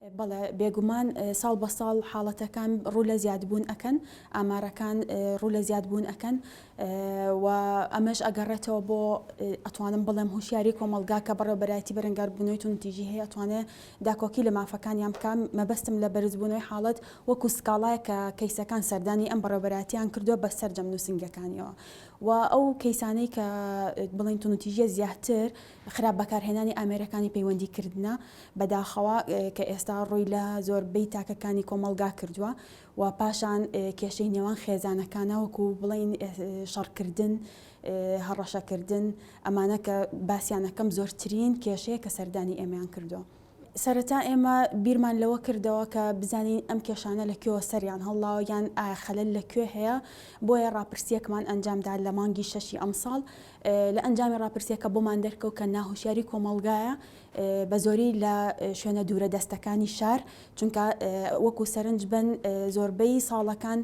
بەڵێ بێگومان ساڵ بە ساڵ حاڵەتەکان ڕوو لە زیادبوون ئەکەن، ئامارەکان ڕوو لە زیادبوون ئەکەن و ئەمەش ئەگەڕێتەوە بۆ ئەتوانم بڵێم هوشیاری کۆمەلگا کە بەڕێوەبەرایەتی بەرەنگاربوونەوەی تونتیژی هەیە ئەتوانێت داکۆکی لە مافەکانیان بکەم. مەبەستم لە بەرزبوونەوەی حاڵەت وەکو سکاڵایە کە کەیسەکان سەردانی ئەم بەڕێوەبەرایەتیان کردووە بەسەر جەم نووسنگەکانیەوە و ئەو کەیسانەی کە بڵین تونتیژیە زیاتر خراپ بەکارهێنانی ئامێرەکانی پەیوەندیکردنە بەداخەوە کە ئێستا ڕووی لە زۆربەی تاکەکانی کۆمەلگا کردووە و پاشان کێشەی نێوان خێزانەکانە وەکو بڵین شەڕکردن، هەڕەشەکردن، ئەمانە کە باسییانەکەم زۆرترین کێشەیە کە سەردانی ئێمەیان کردووە. سەرەتا ئێمە بیرمان لەوە کردەوە کە بزانین ئەم کێشانە لەکوێوە سەریان هەڵاوە یان خەلەل لەکوێ هەیە، بۆیە ڕاپرسیەکمان ئەنجامدا لە مانگی 6 ئەم ساڵ. لە ئەنجامی ڕاپرسیەکە بۆمان دەرکەوت کە ناهوشیاری کۆمەلگایە بە زۆری لە شوێنە دوورە دەستەکانی شار، چونکە وەکو سەرنج بن زۆربەی ساڵەکان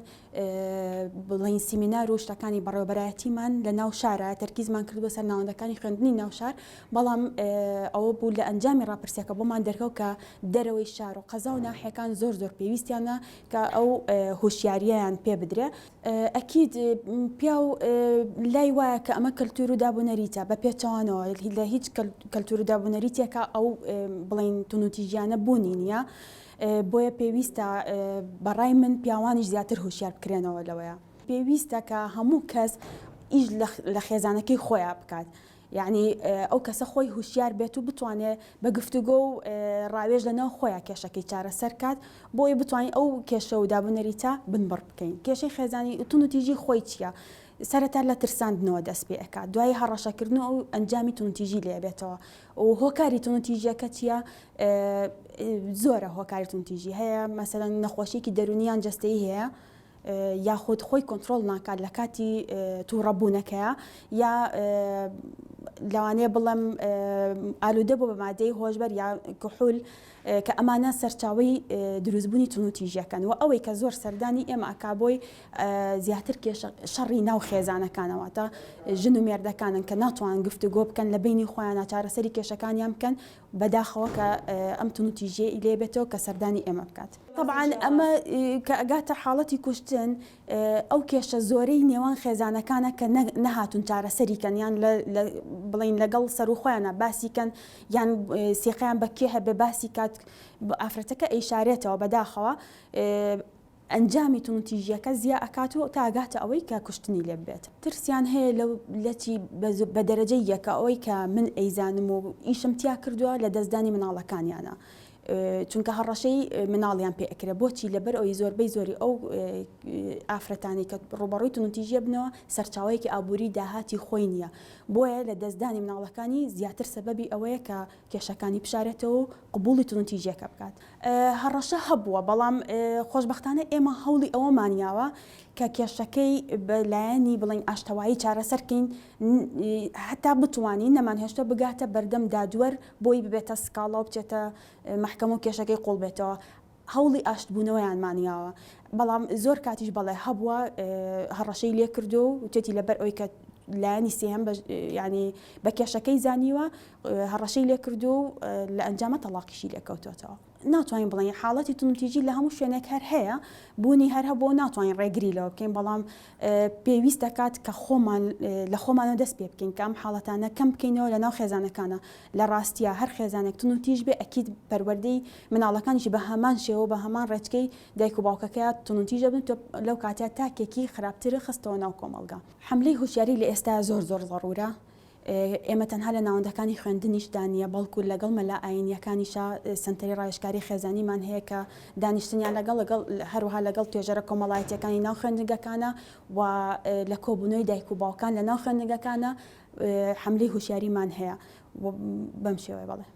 بڵین سیمینار و شتەکانی بەڕێوەبەرایەتیمان لە ناو شارە تەرکیزمان کردووە سەر ناوەندەکانی خوێندنی ناو شار، بەڵام ئەوە بوو لە ئەنجامی ڕاپرسیەکە بۆمان دەرکەوت کە دەرەوەی شار و قەزا و ناحیەکان زۆر پێویستیانە کە ئەو هوشیاریەیان پێ بدرێ. ئەکید پیا و لای وایە کە ئەمە کەلتور و دابوونەریتە بە پێچەوانەوە لە هیچ کەلتور و دابوونەریتێکە ئەو بڵین تونوتیژیانە بوونی نییە، بۆیە پێویستە بەڕای من پیاوانیش زیاتر هوشیار بکرێنەوە لەوەیە. پێویستە کە هەموو کەس ئیش لە خێزانەکەی خۆیان بکات، یعنی ئەو کەسە خۆی هوشیار بێت و بتوانێت بە گفتوگۆ و ڕاوێژ لەنەوە خۆیان کێشەکەی چارەسەر کات، بۆیە بتوانین ئەو کێشە و دابوونەریتە بنبڕ بکەین. کێشەی خێزانی تونوتیژی خۆی چییە؟ سەرەتا لە ترساندنەوە دەست پێ ئەکات، دوای هەڕەشەکردن و ئەنجامی تونوتیژی لێبێتەوە. و هۆکاری تونوتیژیەکە چییە؟ زۆرە هۆکاری تونوتیژی هەیە، مەسەلەن نەخۆشیێکی دەرونیان جەستەیی هەیە، یاخود خۆی کۆنتترۆل ناکات لە کاتی تووڕەبوونەکەیە، یا لەوانەیە بڵێم ئالوودە بۆ بە مادەی هۆشبەر یا کحول کە ئەمانە سەرچاوی دروستبوونی تونوتیژیەکەن و ئەوەی کە زۆر سەردانی ئێمە ئەکا بۆی زیاتر شەڕی ناو خێزانەکانەوەتە ژن و مێردەکانن کە ناتوانن گفتوگۆ بکەن لە بینی خۆیان چارەسەری کێشەکانیان بکەن بەداخەوە کە ئەم تونوتیژیە لێبێتەوە کە سەردانی ئێمە بکات. طبعاً ئەمە کە ئەگاتە حاڵەتی کوشتن ئەو کێشە زۆرەی نێوان خێزانەکانە کە نەهاتون چارەسەریکەن یان بڵین لەگەڵ سەر و خۆیانە باسیکەن یان سێقیان بەکێ هەبێ باسی کات ئافرەتەکە ئەیشارێتەوە بەداخەوە ئەنجامی تونوتیژیەکە زیە ئەکات و تاگاتە ئەوەی کە کوشتنی لێ بێت. ترسیان هەیە لەچی بە دەرەجەی یەکە ئەوەی کە من ئەیزانم و ئیشم تیا کردووە لە دەستدانی مناڵەکانیانە، چونکە هەڕەشەی مناڵیان پێ ئەکرێ. بۆچی؟ لەبەر ئەوی زۆری ئەو ئافرەتانی کە ڕوبەڕووی تونوتیژیە بنەوە سەرچاوەیەکی ئابووری داهاتی خۆی نییە، بۆیە لە دەستدانی مناڵەکانی زیاتر سەبەبی ئەوەیە کە کێشەکانی بشارێتەوە و قبوڵی تونوتیژیەکە بکات. هەڕەشە هەبووە، بەڵام خۆشبەختانە ئێمە هەوڵی ئەوەمانیاوە کە کێشەکەی بەلایەنی بڵین ئاشتەوایی چارەسەرکەین، هەتا بتوانین نەمانهێشتە بگاتە بەردەم دادوەر بۆی ببێتە سکاڵا و بچێتە محکەمە و کێشەکەی قوڵ بێتەوە. هەوڵی ئاشتبوونەوەیانمانیاوە، بەڵام زۆر کاتیش بەڵێ هەبووە هەڕەشەی لێ کردو و توێتی لەبەر ئەوی کە لایەنی سێهەم ینی بە کێشەکەی زانیوە هەڕەشەی لێ کردو و لە ئەنجامە تەڵاقیشی لێکەوتەوە. ناتوانین بڵین حاڵەتی تونوتیژی لە هەموو شوێنێک هەر هەیە، بوونی هەر هەبوو ناتوانین ڕێگری لەوە بکەین، بەڵام پێویست دەکات کە لە خۆمانەوە دەست پێ بکەین کە ئەم حاڵەتانە کەم بکەینەوە لە ناو خێزانەکانە. لە ڕاستیە هەر خێزانێک تونوتیژ بێ ئەکید پەروەردەی مناڵەکانیشی بە هەمان شێوە بە هەمان ڕێچکەی دایک و باوکەکەیە تونوتیژە بن لەو کاتیا تاکێکی خراپتر خستەوە ناو کۆمەلگا. حملەی هوشیاری لە ئێستا زۆر ضرورە. ئێمە تەنها لە ناوەندەکانی خوێندنیشدا نیە، بەڵکو لەگەڵ مەلا ئاینیەکانیشە سنتەری ڕایشکاری خێزانیمان هەیە کە دانیشتنیان لەگەڵ هەروەها لەگەڵ توێژەرە کۆمەڵایەتیەکانی ناو خوێندنگەکانە و لە کۆبوونەوەی دایک و باوکان لە ناو خوێندنگەکانە حملەی هوشیاریمان هەیە بەم شێوەیە. بەڵێ